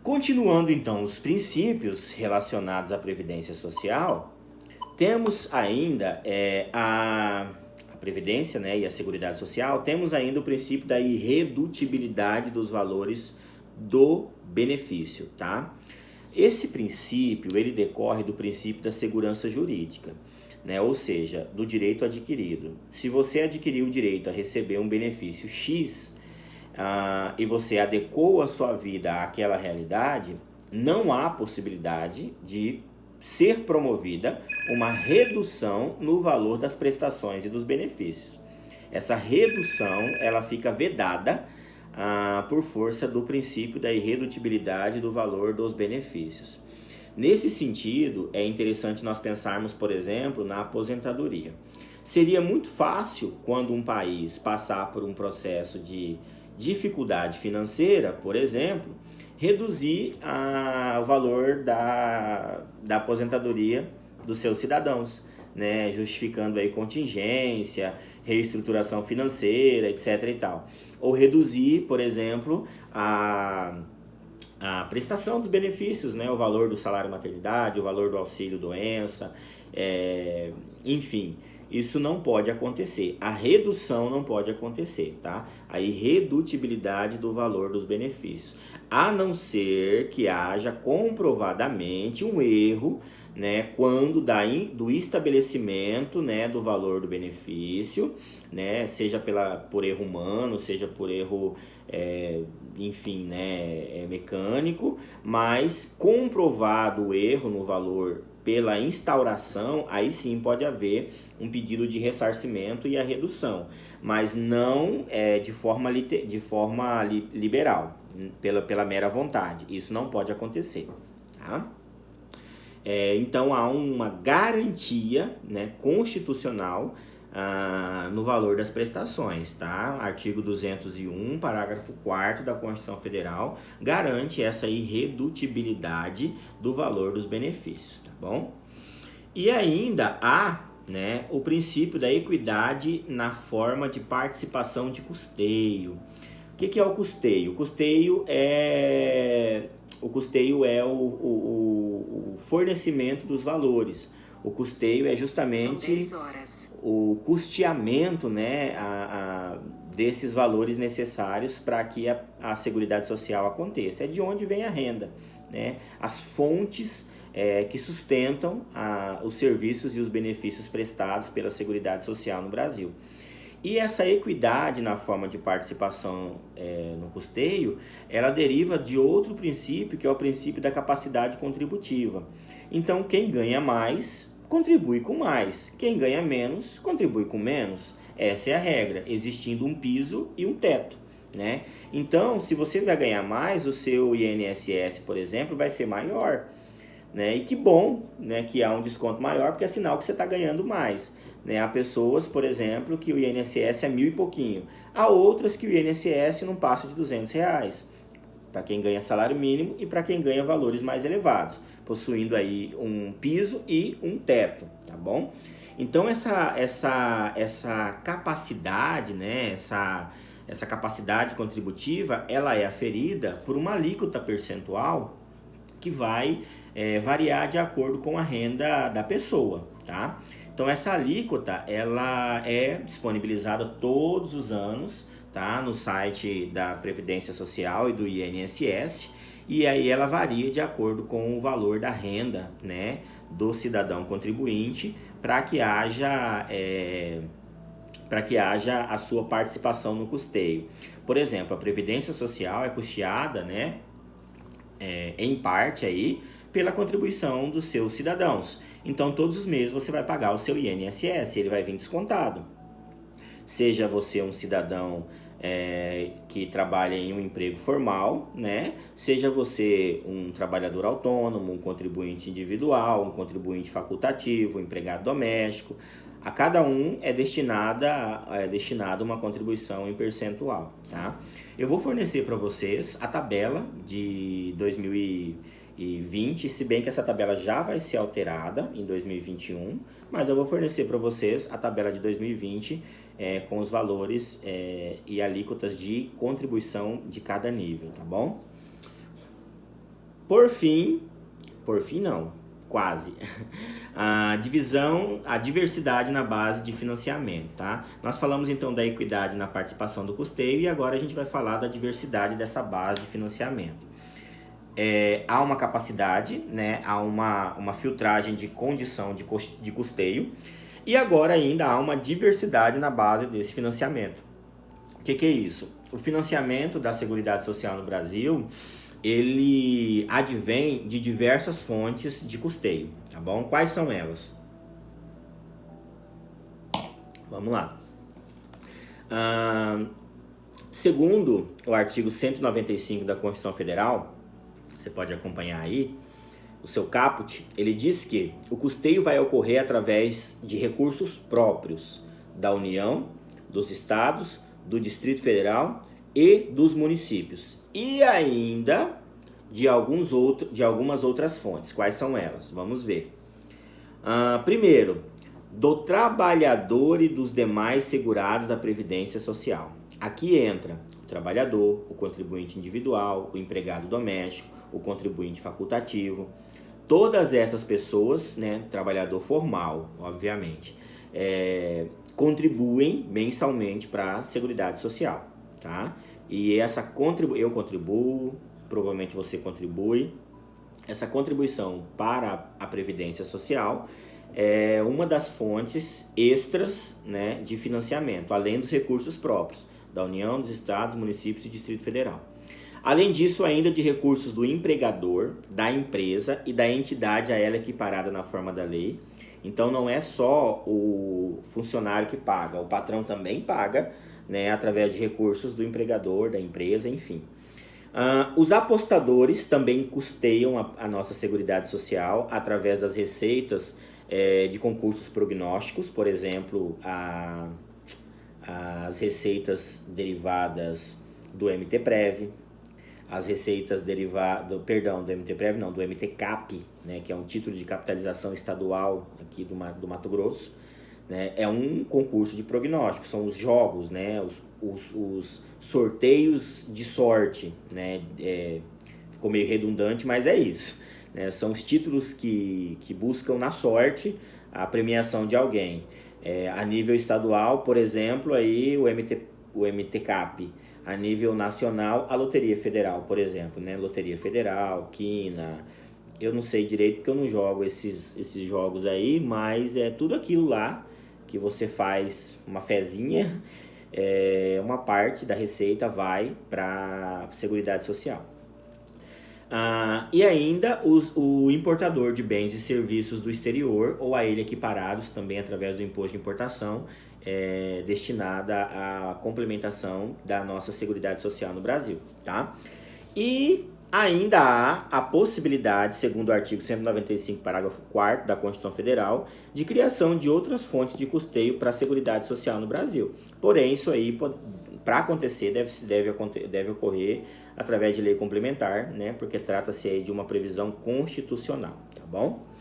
Continuando então os princípios relacionados à Previdência Social, temos ainda a Previdência, né, e a Seguridade Social, temos ainda o princípio da irredutibilidade dos valores do benefício, tá? Esse princípio, ele decorre do princípio da segurança jurídica, né? Ou seja, do direito adquirido. Se você adquiriu o direito a receber um benefício X, e você adequou a sua vida àquela realidade, não há possibilidade de ser promovida uma redução no valor das prestações e dos benefícios. Essa redução, ela fica vedada por força do princípio da irredutibilidade do valor dos benefícios. Nesse sentido, é interessante nós pensarmos, por exemplo, na aposentadoria. Seria muito fácil, quando um país passar por um processo de dificuldade financeira, por exemplo, reduzir o valor da aposentadoria dos seus cidadãos, né? Justificando aí contingência, reestruturação financeira, etc. e tal. Ou reduzir, por exemplo, a prestação dos benefícios, né? O valor do salário maternidade, o valor do auxílio doença, enfim. Isso não pode acontecer. A redução não pode acontecer, tá? A irredutibilidade do valor dos benefícios. A não ser que haja comprovadamente um erro, né, quando do estabelecimento, né, do valor do benefício, né, seja por erro humano, seja por erro, enfim, né, mecânico, mas comprovado o erro no valor pela instauração, aí sim pode haver um pedido de ressarcimento e a redução, mas não de forma liberal, pela mera vontade. Isso não pode acontecer, tá? Então há uma garantia, né, constitucional no valor das prestações, tá? Artigo 201, parágrafo 4º da Constituição Federal, garante essa irredutibilidade do valor dos benefícios, tá bom? E ainda há, né, o princípio da equidade na forma de participação de custeio. O que é o custeio? O custeio é o fornecimento dos valores. O custeio é justamente o custeamento, né, desses valores necessários para que a Seguridade Social aconteça. É de onde vem a renda, né? As fontes que sustentam os serviços e os benefícios prestados pela Seguridade Social no Brasil. E essa equidade na forma de participação no custeio, ela deriva de outro princípio, que é o princípio da capacidade contributiva. Então, quem ganha mais, contribui com mais. Quem ganha menos, contribui com menos. Essa é a regra, existindo um piso e um teto, né? Então, se você vai ganhar mais, o seu INSS, por exemplo, vai ser maior, né? E que bom, né, que há um desconto maior, porque é sinal que você está ganhando mais, né? Há pessoas, por exemplo, que o INSS é 1.000 e pouquinho. Há outras que o INSS não passa de R$200, para quem ganha salário mínimo e para quem ganha valores mais elevados, possuindo aí um piso e um teto, tá bom? Então essa capacidade, né, essa capacidade contributiva, ela é aferida por uma alíquota percentual que vai variar de acordo com a renda da pessoa, tá? Então essa alíquota, ela é disponibilizada todos os anos, tá, no site da Previdência Social e do INSS, e aí ela varia de acordo com o valor da renda, né, do cidadão contribuinte, para que haja a sua participação no custeio. Por exemplo, a Previdência Social é custeada, né, em parte aí, pela contribuição dos seus cidadãos. Então, todos os meses você vai pagar o seu INSS, ele vai vir descontado. Seja você um cidadão que trabalha em um emprego formal, né? Seja você um trabalhador autônomo, um contribuinte individual, um contribuinte facultativo, um empregado doméstico. A cada um é destinada uma contribuição em percentual, tá? Eu vou fornecer para vocês a tabela de 2020, se bem que essa tabela já vai ser alterada em 2021, mas eu vou fornecer para vocês a tabela de 2020 com os valores e alíquotas de contribuição de cada nível, tá bom? Por fim, por fim não, quase. A diversidade na base de financiamento, tá? Nós falamos então da equidade na participação do custeio e agora a gente vai falar da diversidade dessa base de financiamento. Há uma capacidade, né? Há uma filtragem de condição de custeio e agora ainda há uma diversidade na base desse financiamento. O que é isso? O financiamento da Seguridade Social no Brasil, ele advém de diversas fontes de custeio, tá bom? Quais são elas? Vamos lá. Segundo o artigo 195 da Constituição Federal, você pode acompanhar aí, o seu caput, ele diz que o custeio vai ocorrer através de recursos próprios da União, dos estados, do Distrito Federal e dos municípios. E ainda de algumas outras fontes. Quais são elas? Vamos ver. Primeiro, do trabalhador e dos demais segurados da Previdência Social. Aqui entra o trabalhador, o contribuinte individual, o empregado doméstico, o contribuinte facultativo. Todas essas pessoas, né, trabalhador formal, obviamente, contribuem mensalmente para a Seguridade Social, tá? E eu contribuo, provavelmente você contribui. Essa contribuição para a Previdência Social é uma das fontes extras, né, de financiamento, além dos recursos próprios da União, dos Estados, municípios e Distrito Federal. Além disso, ainda de recursos do empregador, da empresa e da entidade a ela equiparada na forma da lei. Então não é só o funcionário que paga, o patrão também paga, né, através de recursos do empregador, da empresa, enfim. Os apostadores também custeiam a nossa Seguridade Social através das receitas de concursos prognósticos, por exemplo, as receitas derivadas do MTPrev, as receitas derivadas, do MTPrev não, do MTCAP, né, que é um título de capitalização estadual aqui do Mato Grosso, né, é um concurso de prognóstico, são os jogos, né, os sorteios de sorte, né, ficou meio redundante, mas é isso, né, são os títulos que buscam na sorte a premiação de alguém. A nível estadual, por exemplo, aí o MTCAP, a nível nacional, a Loteria Federal, por exemplo, né, Loteria Federal, Quina, eu não sei direito porque eu não jogo esses jogos aí, mas é tudo aquilo lá que você faz uma fezinha, uma parte da receita vai para a Seguridade Social. E ainda o importador de bens e serviços do exterior ou a ele equiparados também através do imposto de importação destinada à complementação da nossa Seguridade Social no Brasil, tá? E ainda há a possibilidade, segundo o artigo 195, parágrafo 4º da Constituição Federal, de criação de outras fontes de custeio para a Seguridade Social no Brasil. Porém, isso aí, para acontecer, deve ocorrer através de lei complementar, né? Porque trata-se aí de uma previsão constitucional, tá bom?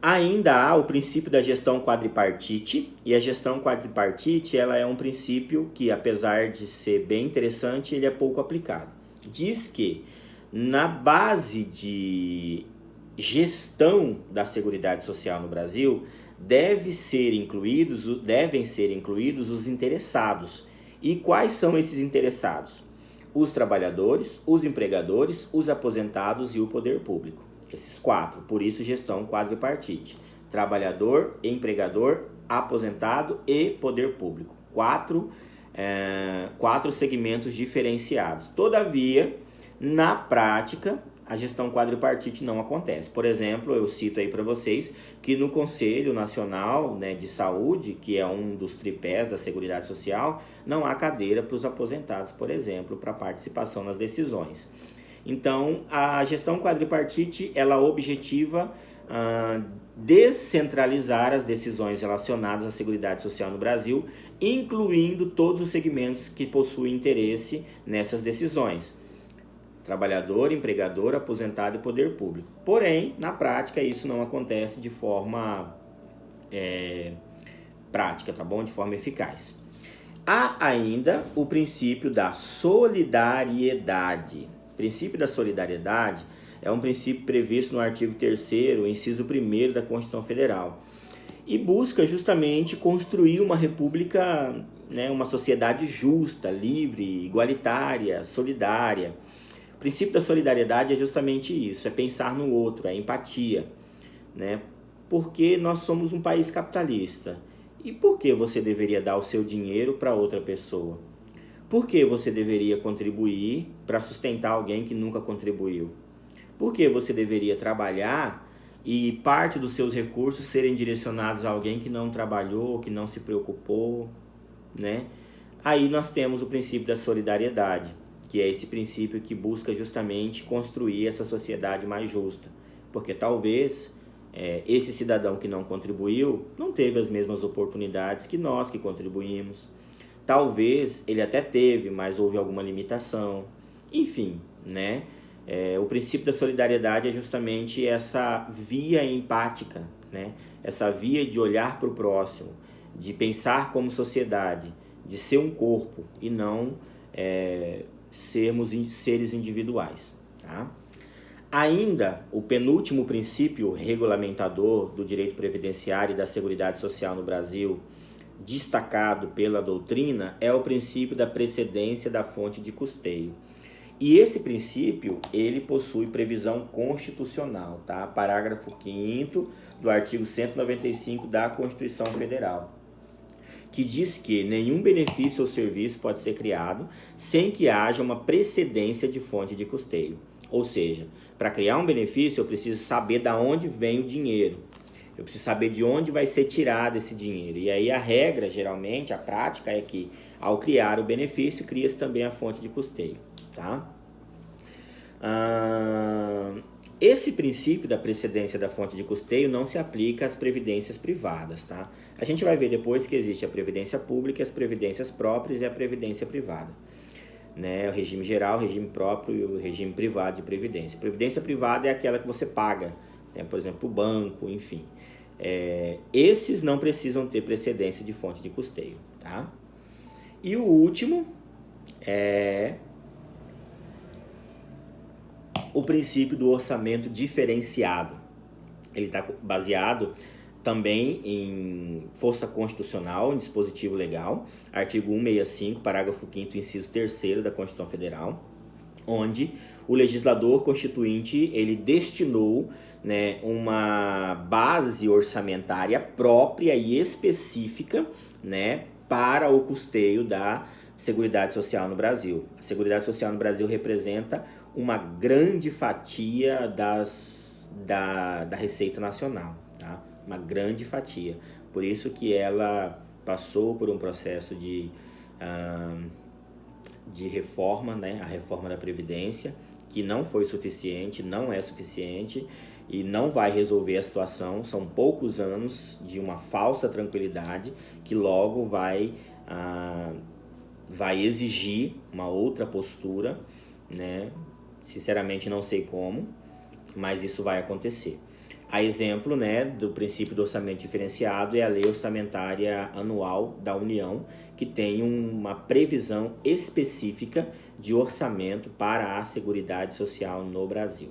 Ainda há o princípio da gestão quadripartite, e a gestão quadripartite ela é um princípio que, apesar de ser bem interessante, ele é pouco aplicado. Diz que na base de gestão da Seguridade Social no Brasil devem ser incluídos os interessados. E quais são esses interessados? Os trabalhadores, os empregadores, os aposentados e o poder público. Esses quatro, por isso gestão quadripartite. Trabalhador, empregador, aposentado e poder público. Quatro segmentos diferenciados. Todavia, na prática, a gestão quadripartite não acontece. Por exemplo, eu cito aí para vocês que no Conselho Nacional, né, de Saúde, que é um dos tripés da Seguridade Social, não há cadeira para os aposentados, por exemplo, para participação nas decisões. Então, a gestão quadripartite, ela objetiva descentralizar as decisões relacionadas à Seguridade Social no Brasil, incluindo todos os segmentos que possuem interesse nessas decisões. Trabalhador, empregador, aposentado e poder público. Porém, na prática, isso não acontece de forma prática, tá bom? De forma eficaz. Há ainda o princípio da solidariedade. princípio da solidariedade é um princípio previsto no artigo 3º, inciso 1º da Constituição Federal, e busca justamente construir uma república, né, uma sociedade justa, livre, igualitária, solidária. O princípio da solidariedade é justamente isso, é pensar no outro, é empatia, né? Porque nós somos um país capitalista. E por que você deveria dar o seu dinheiro para outra pessoa? Por que você deveria contribuir para sustentar alguém que nunca contribuiu? Por que você deveria trabalhar e parte dos seus recursos serem direcionados a alguém que não trabalhou, que não se preocupou, né? Aí nós temos o princípio da solidariedade, que é esse princípio que busca justamente construir essa sociedade mais justa. Porque talvez esse cidadão que não contribuiu não teve as mesmas oportunidades que nós que contribuímos. Talvez ele até teve, mas houve alguma limitação. Enfim, né? O princípio da solidariedade é justamente essa via empática, né? Essa via de olhar para o próximo, de pensar como sociedade, de ser um corpo e não sermos seres individuais. Tá? Ainda, o penúltimo princípio regulamentador do direito previdenciário e da Seguridade Social no Brasil, destacado pela doutrina, é o princípio da precedência da fonte de custeio. E esse princípio, ele possui previsão constitucional, tá? Parágrafo 5º do artigo 195 da Constituição Federal, que diz que nenhum benefício ou serviço pode ser criado sem que haja uma precedência de fonte de custeio. Ou seja, para criar um benefício, eu preciso saber de onde vem o dinheiro. Eu preciso saber de onde vai ser tirado esse dinheiro. E aí a regra, geralmente, a prática é que, ao criar o benefício, cria-se também a fonte de custeio. Tá? Esse princípio da precedência da fonte de custeio não se aplica às previdências privadas. Tá? A gente vai ver depois que existe a previdência pública, as previdências próprias e a previdência privada. Né? O regime geral, o regime próprio e o regime privado de previdência. Previdência privada é aquela que você paga, né? Por exemplo, o banco, enfim. Esses não precisam ter precedência de fonte de custeio. Tá? E o último é o princípio do orçamento diferenciado. Ele está baseado também em força constitucional, em dispositivo legal, artigo 165, parágrafo 5º, inciso 3º da Constituição Federal, onde o legislador constituinte ele destinou, né, uma base orçamentária própria e específica, né, para o custeio da Seguridade Social no Brasil. A Seguridade Social no Brasil representa uma grande fatia da Receita Nacional, tá? Uma grande fatia. Por isso que ela passou por um processo de reforma, né? A reforma da Previdência, que não foi suficiente, não é suficiente e não vai resolver a situação. São poucos anos de uma falsa tranquilidade que logo vai exigir uma outra postura, né? Sinceramente não sei como, mas isso vai acontecer. A exemplo, né, do princípio do orçamento diferenciado é a Lei Orçamentária Anual da União, que tem uma previsão específica de orçamento para a Seguridade Social no Brasil.